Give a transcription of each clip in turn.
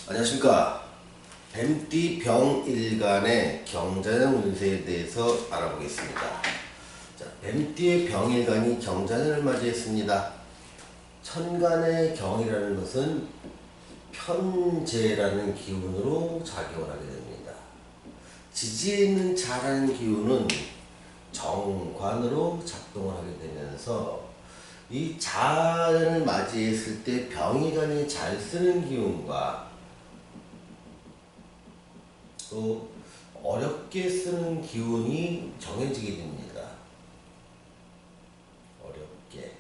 안녕하십니까. 뱀띠 병일간의 경자년 운세에 대해서 알아보겠습니다. 자, 뱀띠의 병일간이 경자년을 맞이했습니다. 천간의 경이라는 것은 편재라는 기운으로 작용을 하게 됩니다. 지지에 있는 자라는 기운은 정관으로 작동을 하게 되면서 이 자를 맞이했을 때 병일간이 잘 쓰는 기운과 또 어렵게 쓰는 기운이 정해지게 됩니다. 어렵게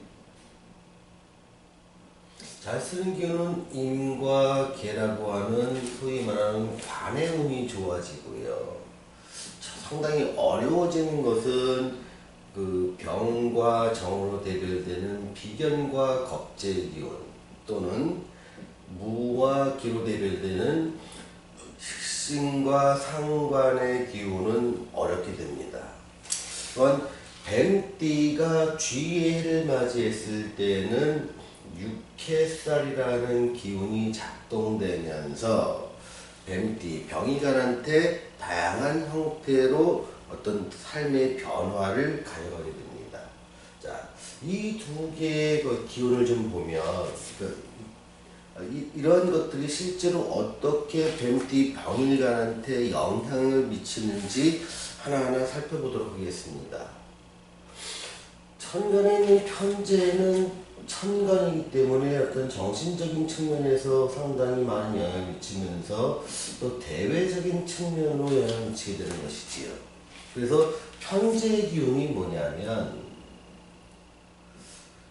잘 쓰는 기운은 임과 계라고 하는 소위 말하는 관의 운이 좋아지고요. 상당히 어려워지는 것은 그 병과 정으로 대별되는 비견과 겁재의 기운 또는 무와 기로 대별되는 식신과 상관의 기운은 어렵게 됩니다. 또한 뱀띠가 쥐해를 맞이했을 때는 육해살이라는 기운이 작동되면서 뱀띠 병이간한테 다양한 형태로 어떤 삶의 변화를 가져가게 됩니다. 자, 이 두 개의 그 기운을 좀 보면 이런 것들이 실제로 어떻게 뱀띠 병일간한테 영향을 미치는지 하나하나 살펴보도록 하겠습니다. 천간에 있는 편재는 천간이기 때문에 어떤 정신적인 측면에서 상당히 많은 영향을 미치면서 또 대외적인 측면으로 영향을 미치게 되는 것이지요. 그래서 편재의 기운이 뭐냐면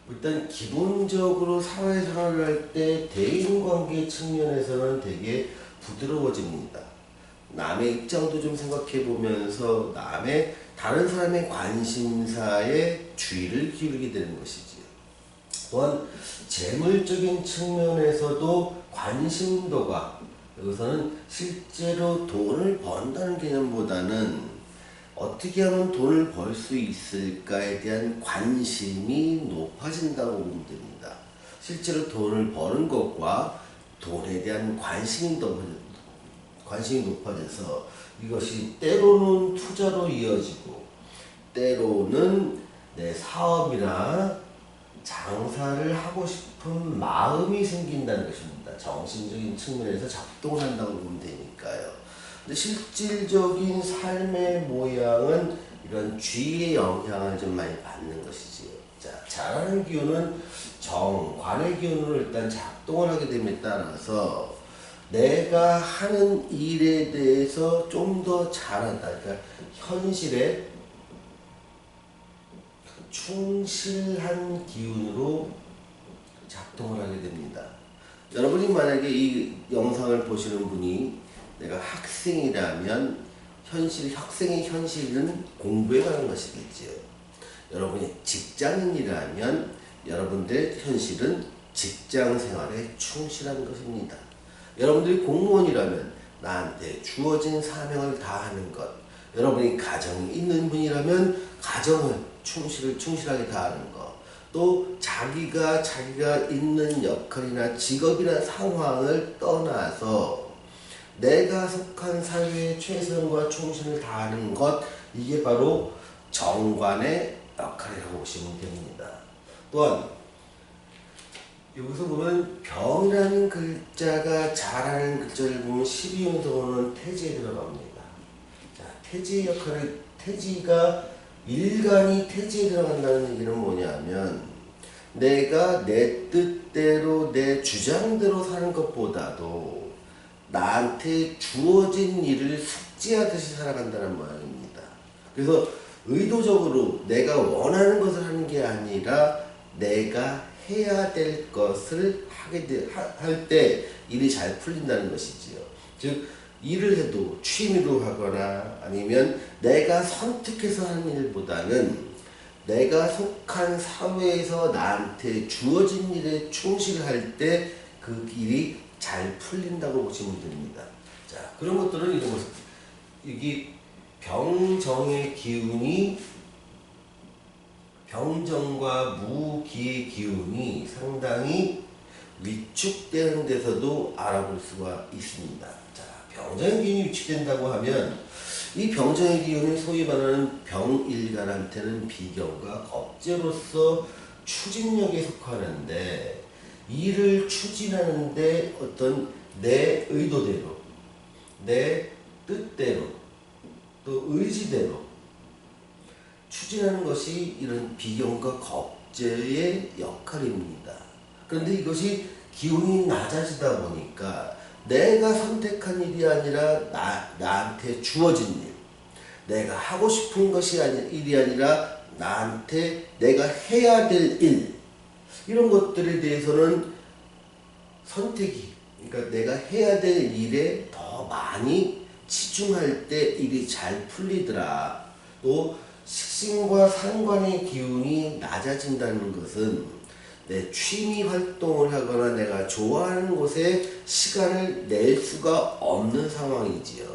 일단 기본적으로 사회생활을 할 때 대인관계 측면에서는 되게 부드러워집니다. 남의 입장도 좀 생각해 보면서 다른 사람의 관심사에 주의를 기울이게 되는 것이지요. 또한 재물적인 측면에서도 관심도가 여기서는 실제로 돈을 번다는 개념보다는 어떻게 하면 돈을 벌 수 있을까에 대한 관심이 높아진다고 보면 됩니다. 실제로 돈을 버는 것과 돈에 대한 관심이 높아져서 이것이 때로는 투자로 이어지고 때로는 내 사업이나 장사를 하고 싶은 마음이 생긴다는 것입니다. 정신적인 측면에서 작동을 한다고 보면 되니까요. 근데 실질적인 삶의 모양은 이런 쥐의 영향을 좀 많이 받는 것이지요. 자, 잘하는 기운은 정관의 기운으로 일단 작동을 하게 됨에 따라서 내가 하는 일에 대해서 좀 더 잘한다. 그러니까 현실에 충실한 기운으로 작동을 하게 됩니다. 여러분이 만약에 이 영상을 보시는 분이 내가 학생이라면 학생의 현실은 공부에 관한 것이겠지요. 여러분이 직장인이라면 여러분들의 현실은 직장 생활에 충실한 것입니다. 여러분들이 공무원이라면 나한테 주어진 사명을 다하는 것. 여러분이 가정이 있는 분이라면 가정을 충실하게 다하는 것. 또 자기가 있는 역할이나 직업이나 상황을 떠나서 내가 속한 사회에 최선과 충실을 다하는 것, 이게 바로 정관의 역할이라고 보시면 됩니다. 또한 여기서 보면 병이라는 글자가 잘하는 글자를 보면 12운서는 태지에 들어갑니다. 자, 태지의 역할을 일간이 태지에 들어간다는 얘기는 뭐냐면 내가 내 뜻대로 내 주장대로 사는 것보다도 나한테 주어진 일을 숙지하듯이 살아간다는 모양입니다. 그래서 의도적으로 내가 원하는 것을 하는 게 아니라 내가 해야 될 것을 할 때 일이 잘 풀린다는 것이지요. 즉 일을 해도 취미로 하거나 아니면 내가 선택해서 하는 일보다는 내가 속한 사회에서 나한테 주어진 일에 충실할 때 그 일이 잘 풀린다고 보시면 됩니다. 자, 그런 것들은 이런 모습. 이게 병정의 기운이 병정과 무기의 기운이 상당히 위축되는 데서도 알아볼 수가 있습니다. 자, 병정의 기운이 위축된다고 하면 이 병정의 기운이 소위 말하는 병일간한테는 비경과 겁재로서 추진력에 속하는데 일을 추진하는데 어떤 내 의도대로, 내 뜻대로, 또 의지대로 추진하는 것이 이런 비경과 겁재의 역할입니다. 그런데 이것이 기운이 낮아지다 보니까 내가 선택한 일이 아니라 나한테 주어진 일, 내가 하고 싶은 것이 일이 아니라 나한테 내가 해야 될 일, 이런 것들에 대해서는 선택이, 그러니까 내가 해야 될 일에 더 많이 치중할 때 일이 잘 풀리더라. 또 식신과 상관의 기운이 낮아진다는 것은 내 취미 활동을 하거나 내가 좋아하는 곳에 시간을 낼 수가 없는 상황이지요.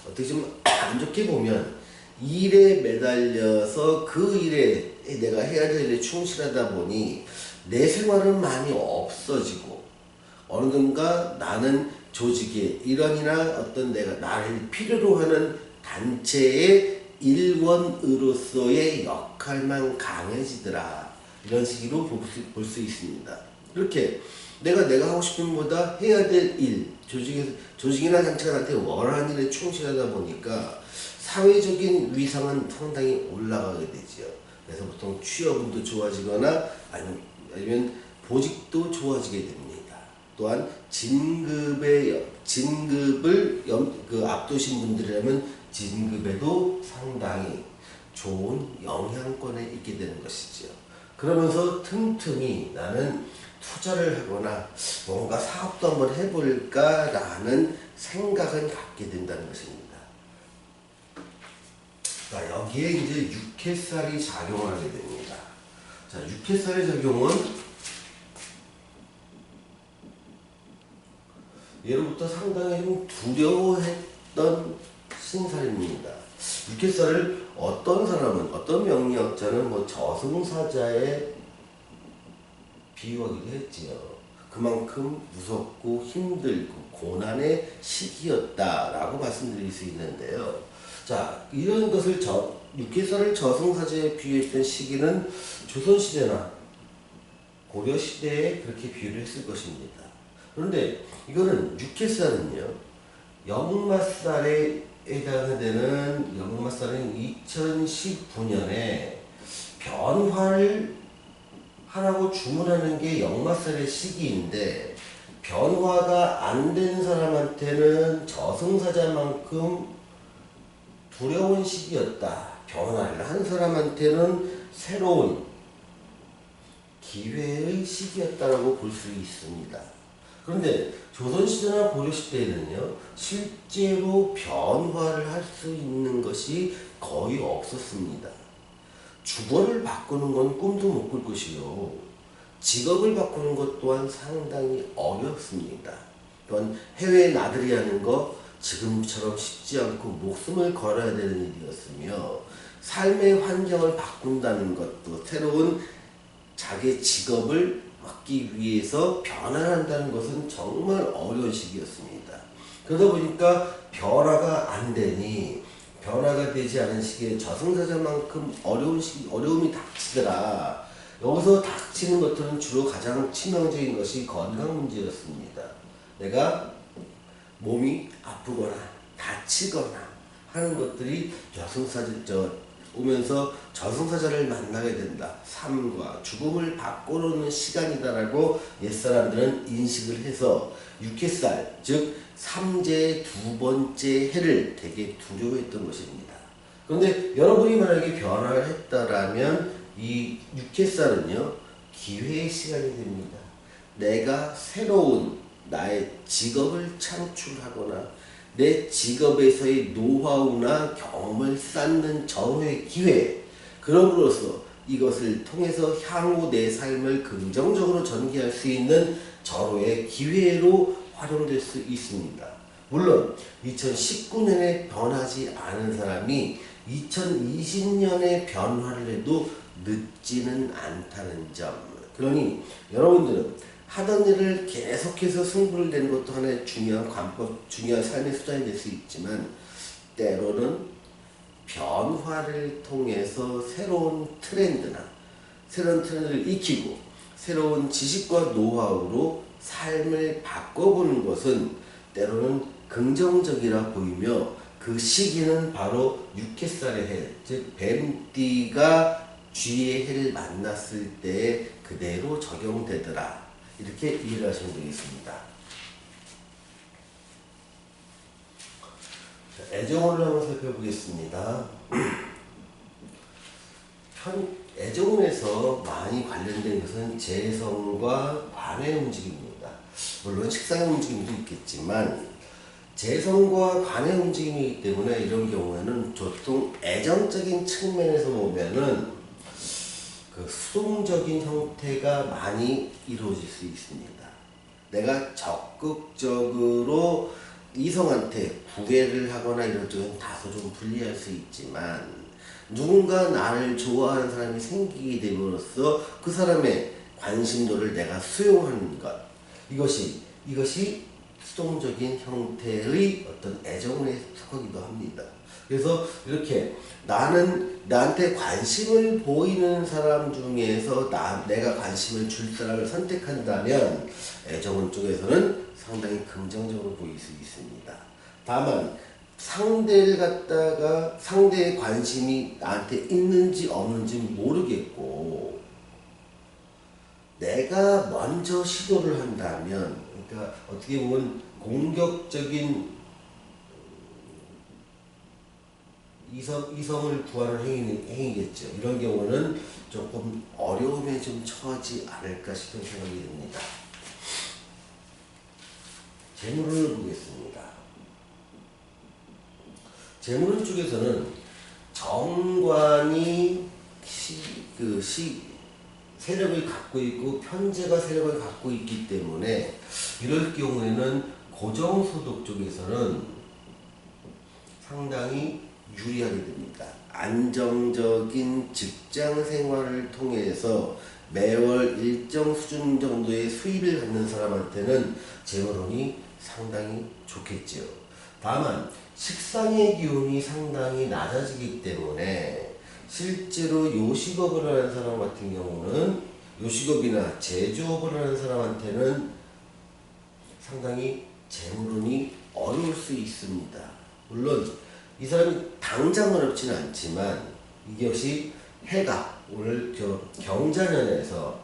어떻게 좀 안 좋게 보면 일에 매달려서 그 일에 내가 해야 될 일에 충실하다 보니 내 생활은 많이 없어지고 어느든가 나는 조직의 일원이나 어떤 내가 나를 필요로 하는 단체의 일원으로서의 역할만 강해지더라. 이런 식으로 볼 수 있습니다. 이렇게 내가 하고 싶은 것보다 해야 될 일, 조직이나 단체가 나한테 원하는 일에 충실하다 보니까 사회적인 위상은 상당히 올라가게 되죠. 그래서 보통 취업운도 좋아지거나 아니면 보직도 좋아지게 됩니다. 또한 진급을 앞두신 분들이라면 진급에도 상당히 좋은 영향권에 있게 되는 것이죠. 그러면서 틈틈이 나는 투자를 하거나 뭔가 사업도 한번 해볼까 라는 생각을 갖게 된다는 것입니다. 자, 여기에 이제 육해살이 작용하게 됩니다. 자, 육해살의 작용은 예로부터 상당히 좀 두려워했던 신살입니다. 육해살을 어떤 사람은, 어떤 명리학자는 저승사자에 비유하기도 했지요. 그만큼 무섭고 힘들고 고난의 시기였다라고 말씀드릴 수 있는데요. 자, 이런 것을 육해살을 저승사자에 비유했던 시기는 조선시대나 고려시대에 그렇게 비유를 했을 것입니다. 그런데 이거는 육해살은요, 역마살에 해당되는, 역마살은 2019년에 변화를 하라고 주문하는 게 역마살의 시기인데, 변화가 안 된 사람한테는 저승사자만큼 두려운 시기였다. 변화를 한 사람한테는 새로운 기회의 시기였다라고 볼 수 있습니다. 그런데 조선시대나 고려시대에는요, 실제로 변화를 할 수 있는 것이 거의 없었습니다. 주거를 바꾸는 건 꿈도 못 꿀 것이요, 직업을 바꾸는 것 또한 상당히 어렵습니다. 또한 해외에 나들이 하는 거 지금처럼 쉽지 않고 목숨을 걸어야 되는 일이었으며, 삶의 환경을 바꾼다는 것도, 새로운 자기 직업을 얻기 위해서 변화한다는 것은 정말 어려운 시기였습니다. 그러다 보니까 변화가 안 되니, 변화가 되지 않은 시기에 저승사자만큼 어려움이 닥치더라. 여기서 닥치는 것들은 주로 가장 치명적인 것이 건강 문제였습니다. 내가 몸이 아프거나 다치거나 하는 것들이 오면서 저승사자를 만나게 된다. 삶과 죽음을 바꿔놓는 시간이다라고 옛사람들은 인식을 해서 육해살, 즉 삼재의 두 번째 해를 되게 두려워했던 것입니다. 그런데 여러분이 만약에 변화를 했다라면 이 육해살은요, 기회의 시간이 됩니다. 내가 새로운 나의 직업을 창출하거나 내 직업에서의 노하우나 경험을 쌓는 절호의 기회, 그럼으로써 이것을 통해서 향후 내 삶을 긍정적으로 전개할 수 있는 절호의 기회로 활용될 수 있습니다. 물론 2019년에 변하지 않은 사람이 2020년에 변화를 해도 늦지는 않다는 점. 그러니 여러분들은 하던 일을 계속해서 승부를 내는 것도 하나의 중요한 관법, 중요한 삶의 수단이 될 수 있지만 때로는 변화를 통해서 새로운 트렌드를 익히고 새로운 지식과 노하우로 삶을 바꿔보는 것은 때로는 긍정적이라 보이며 그 시기는 바로 육해살의 해, 즉 뱀띠가 쥐의 해를 만났을 때 그대로 적용되더라. 이렇게 이해를 하시면 되겠습니다. 애정운을 한번 살펴보겠습니다. 애정운에서 많이 관련된 것은 재성과 관의 움직임입니다. 물론 식상의 움직임도 있겠지만 재성과 관의 움직임이기 때문에 이런 경우에는 보통 애정적인 측면에서 보면은 그 수동적인 형태가 많이 이루어질 수 있습니다. 내가 적극적으로 이성한테 구애를 하거나 이럴 적은 다소 좀 불리할 수 있지만 누군가 나를 좋아하는 사람이 생기게 됨으로써 그 사람의 관심도를 내가 수용하는 것, 이것이 수동적인 형태의 어떤 애정에 속하기도 합니다. 그래서 이렇게 나한테 관심을 보이는 사람 중에서 내가 관심을 줄 사람을 선택한다면 애정운 쪽에서는 상당히 긍정적으로 보일 수 있습니다. 다만 상대의 관심이 나한테 있는지 없는지 모르겠고 내가 먼저 시도를 한다면, 그러니까 어떻게 보면 공격적인 이성을 구하는 행위겠죠. 이런 경우는 조금 어려움에 좀 처하지 않을까 싶은 생각이 듭니다. 재물을 보겠습니다. 재물 쪽에서는 정관이 세력을 갖고 있고 편제가 세력을 갖고 있기 때문에 이럴 경우에는 고정소득 쪽에서는 상당히 유리하게 됩니다. 안정적인 직장 생활을 통해서 매월 일정 수준 정도의 수입을 갖는 사람한테는 재물운이 상당히 좋겠죠. 다만 식상의 기운이 상당히 낮아지기 때문에 실제로 요식업을 하는 사람 같은 경우는 요식업이나 제조업을 하는 사람한테는 상당히 재물운이 어려울 수 있습니다. 물론 이 사람이 당장 어렵지는 않지만 이것이 해가 오늘 경자년에서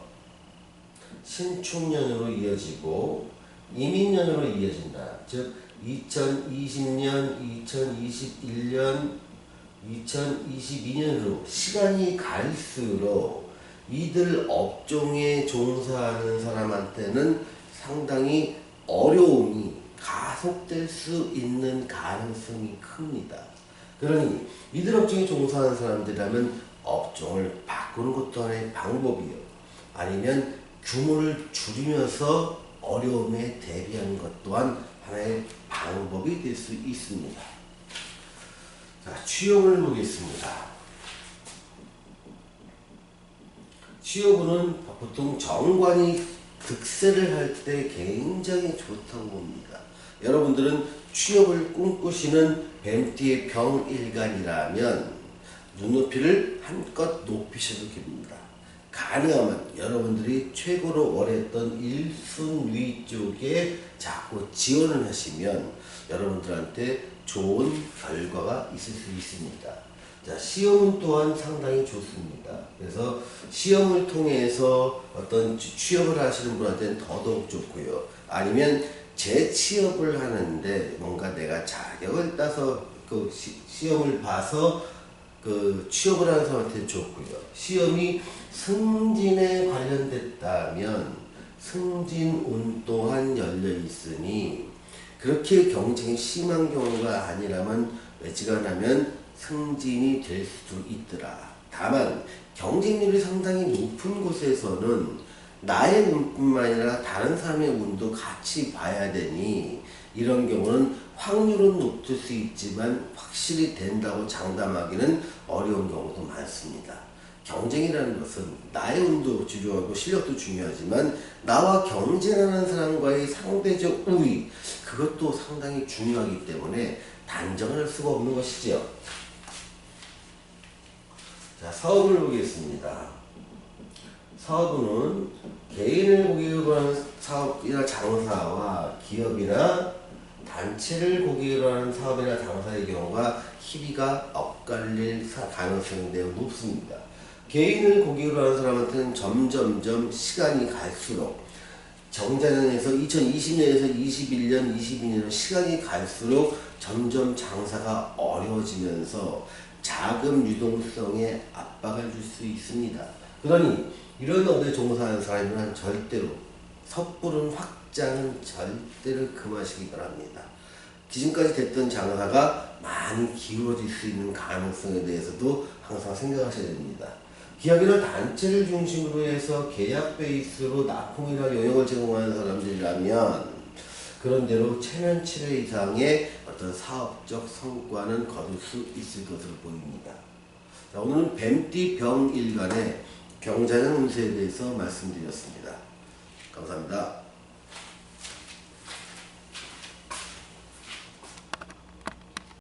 신축년으로 이어지고 이민년으로 이어진다. 즉 2020년, 2021년, 2022년으로 시간이 갈수록 이들 업종에 종사하는 사람한테는 상당히 어려움이 가속될 수 있는 가능성이 큽니다. 그러니 이들 업종에 종사하는 사람들이라면 업종을 바꾸는 것도 하나의 방법이요. 아니면 규모를 줄이면서 어려움에 대비하는 것 또한 하나의 방법이 될 수 있습니다. 자, 취업을 보겠습니다. 취업은 보통 정관이 득세를 할 때 굉장히 좋다고 봅니다. 여러분들은 취업을 꿈꾸시는 뱀띠의 병일간이라면 눈높이를 한껏 높이셔도 됩니다. 가능하면 여러분들이 최고로 원했던 1순위 쪽에 자꾸 지원을 하시면 여러분들한테 좋은 결과가 있을 수 있습니다. 자, 시험은 또한 상당히 좋습니다. 그래서 시험을 통해서 어떤 취업을 하시는 분한테는 더더욱 좋고요. 아니면 재취업을 하는데 뭔가 내가 자격을 따서 그 시험을 봐서 그 취업을 하는 사람한테 좋고요. 시험이 승진에 관련됐다면 승진운 또한 열려 있으니 그렇게 경쟁이 심한 경우가 아니라면 외지간하면 승진이 될 수도 있더라. 다만 경쟁률이 상당히 높은 곳에서는 나의 운뿐만 아니라 다른 사람의 운도 같이 봐야 되니 이런 경우는 확률은 높을 수 있지만 확실히 된다고 장담하기는 어려운 경우도 많습니다. 경쟁이라는 것은 나의 운도 중요하고 실력도 중요하지만 나와 경쟁하는 사람과의 상대적 우위, 그것도 상당히 중요하기 때문에 단정을 할 수가 없는 것이죠. 자, 사업을 보겠습니다. 사업은 개인을 고객으로 하는 사업이나 장사와 기업이나 단체를 고객으로 하는 사업이나 장사의 경우가 희비가 엇갈릴 가능성이 매우 높습니다. 개인을 고객으로 하는 사람한테는 점점점 시간이 갈수록 정자년에서 2020년에서 21년, 22년 시간이 갈수록 점점 장사가 어려워지면서 자금 유동성에 압박을 줄 수 있습니다. 그러니 이런 업에 종사하는 사람들은 절대로 섣부른 확장은 절대로 금하시기 바랍니다. 기존까지 됐던 장사가 많이 기울어질 수 있는 가능성에 대해서도 항상 생각하셔야 됩니다. 기업이나 단체를 중심으로 해서 계약 베이스로 납품이나 영역을 제공하는 사람들이라면 그런대로 체면 7회 이상의 어떤 사업적 성과는 거둘 수 있을 것으로 보입니다. 자, 오늘은 뱀띠 병일간의 경자년 운세에 대해서 말씀드렸습니다. 감사합니다.